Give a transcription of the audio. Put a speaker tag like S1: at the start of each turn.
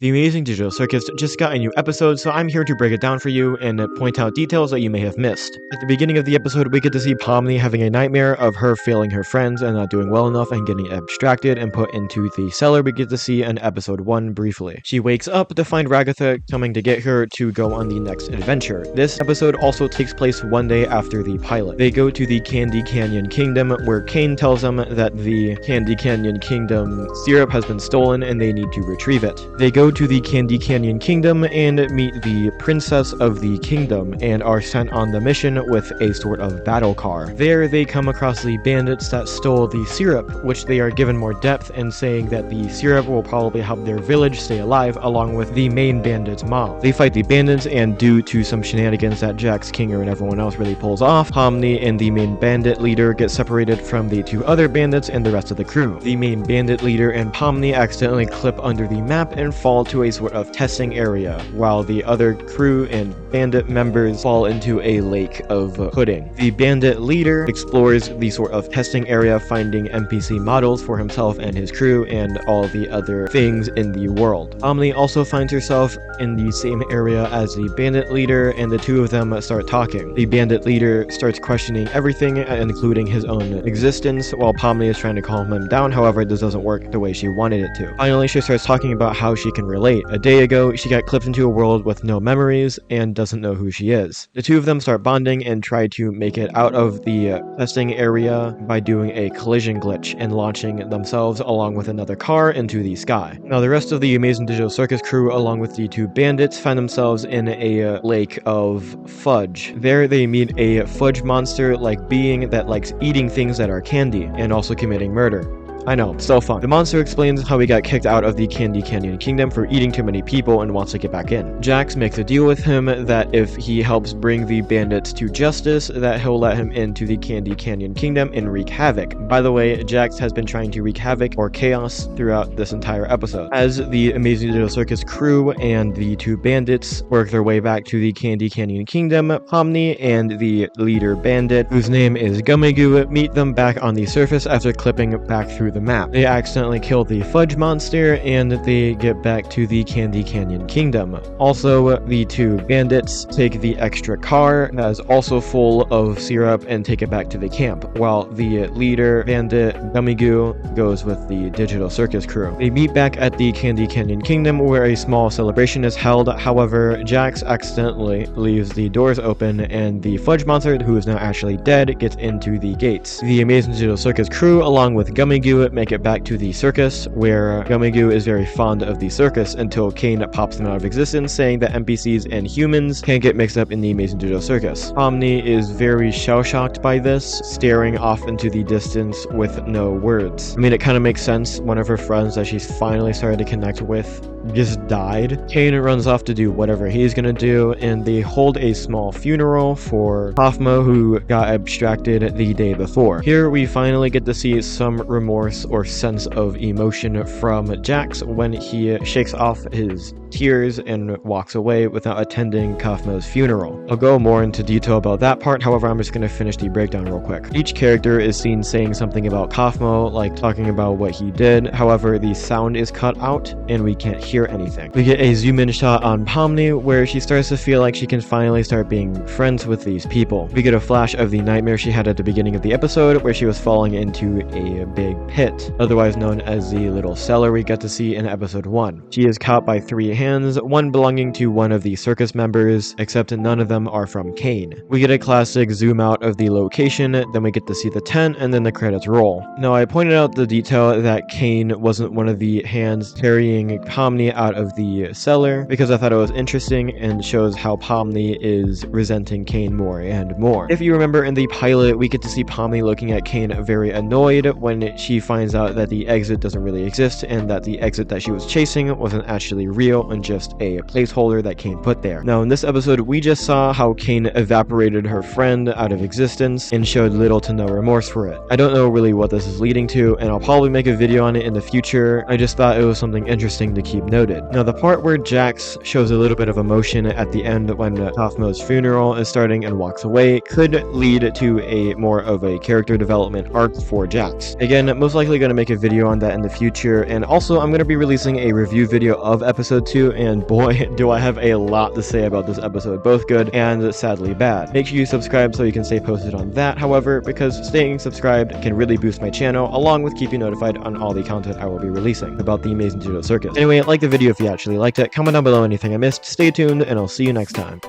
S1: The Amazing Digital Circus just got a new episode, so I'm here to break it down for you and point out details that you may have missed. At the beginning of the episode, we get to see Pomni having a nightmare of her failing her friends and not doing well enough and getting abstracted and put into the cellar we get to see in episode 1 briefly. She wakes up to find Ragatha coming to get her to go on the next adventure. This episode also takes place one day after the pilot. They go to the Candy Canyon Kingdom, where Kane tells them that the Candy Canyon Kingdom syrup has been stolen and they need to retrieve it. They go to the Candy Canyon Kingdom and meet the princess of the kingdom and are sent on the mission with a sort of battle car. There they come across the bandits that stole the syrup, which they are given more depth and saying that the syrup will probably help their village stay alive along with the main bandits' mom. They fight the bandits, and due to some shenanigans that Jax, Kinger, and everyone else really pulls off, Pomni and the main bandit leader get separated from the two other bandits and the rest of the crew. The main bandit leader and Pomni accidentally clip under the map and fall to a sort of testing area, while the other crew and bandit members fall into a lake of pudding. The bandit leader explores the sort of testing area, finding NPC models for himself and his crew and all the other things in the world. Pomni also finds herself in the same area as the bandit leader, and the two of them start talking. The bandit leader starts questioning everything, including his own existence, while Pomni is trying to calm him down. However, this doesn't work the way she wanted it to. Finally, she starts talking about how she can relate. A day ago, she got clipped into a world with no memories and doesn't know who she is. The two of them start bonding and try to make it out of the testing area by doing a collision glitch and launching themselves along with another car into the sky. Now, the rest of the Amazing Digital Circus crew, along with the two bandits, find themselves in a lake of fudge. There, they meet a fudge monster-like being that likes eating things that are candy and also committing murder. I know, so fun. The monster explains how he got kicked out of the Candy Canyon Kingdom for eating too many people and wants to get back in. Jax makes a deal with him that if he helps bring the bandits to justice, that he'll let him into the Candy Canyon Kingdom and wreak havoc. By the way, Jax has been trying to wreak havoc or chaos throughout this entire episode. As the Amazing Digital Circus crew and the two bandits work their way back to the Candy Canyon Kingdom, Pomni and the leader bandit, whose name is Gummigoo, meet them back on the surface after clipping back through the map. They accidentally kill the fudge monster and they get back to the Candy Canyon Kingdom. Also, the two bandits take the extra car that is also full of syrup and take it back to the camp, while the leader bandit Gummigoo goes with the Digital Circus crew. They meet back at the Candy Canyon Kingdom where a small celebration is held. However, Jax accidentally leaves the doors open and the fudge monster, who is now actually dead, gets into the gates. The Amazing Digital Circus crew, along with Gummigoo, make it back to the circus, where Gummigoo is very fond of the circus until Kane pops them out of existence, saying that NPCs and humans can't get mixed up in the Amazing Digital Circus. Pomni is very shell-shocked by this, staring off into the distance with no words. I mean, it kind of makes sense. One of her friends that she's finally started to connect with just died. Kane runs off to do whatever he's gonna do, and they hold a small funeral for Kaufmo, who got abstracted the day before. Here we finally get to see some remorse or sense of emotion from Jax when he shakes off his tears and walks away without attending Kaufmo's funeral. I'll go more into detail about that part, however I'm just going to finish the breakdown real quick. Each character is seen saying something about Kaufmo, like talking about what he did. However, the sound is cut out and we can't hear anything. We get a zoom in shot on Pomni where she starts to feel like she can finally start being friends with these people. We get a flash of the nightmare she had at the beginning of the episode where she was falling into a big pit, otherwise known as the little cellar we got to see in episode 1. She is caught by 3 hands, one belonging to one of the circus members, except none of them are from Kane. We get a classic zoom out of the location, then we get to see the tent, and then the credits roll. Now, I pointed out the detail that Kane wasn't one of the hands carrying Pomni out of the cellar because I thought it was interesting and shows how Pomni is resenting Kane more and more. If you remember in the pilot, we get to see Pomni looking at Kane very annoyed when she finds out that the exit doesn't really exist and that the exit that she was chasing wasn't actually real and just a placeholder that Kane put there. Now, in this episode, we just saw how Kane evaporated her friend out of existence and showed little to no remorse for it. I don't know really what this is leading to, and I'll probably make a video on it in the future. I just thought it was something interesting to keep noted. Now, the part where Jax shows a little bit of emotion at the end when Kaufmo's funeral is starting and walks away could lead to a more of a character development arc for Jax. Again, most likely going to make a video on that in the future, and also I'm going to be releasing a review video of episode 2, and boy, do I have a lot to say about this episode, both good and sadly bad. Make sure you subscribe so you can stay posted on that, however, because staying subscribed can really boost my channel, along with keep you notified on all the content I will be releasing about the Amazing Digital Circus. Anyway, like the video if you actually liked it, comment down below anything I missed, stay tuned, and I'll see you next time.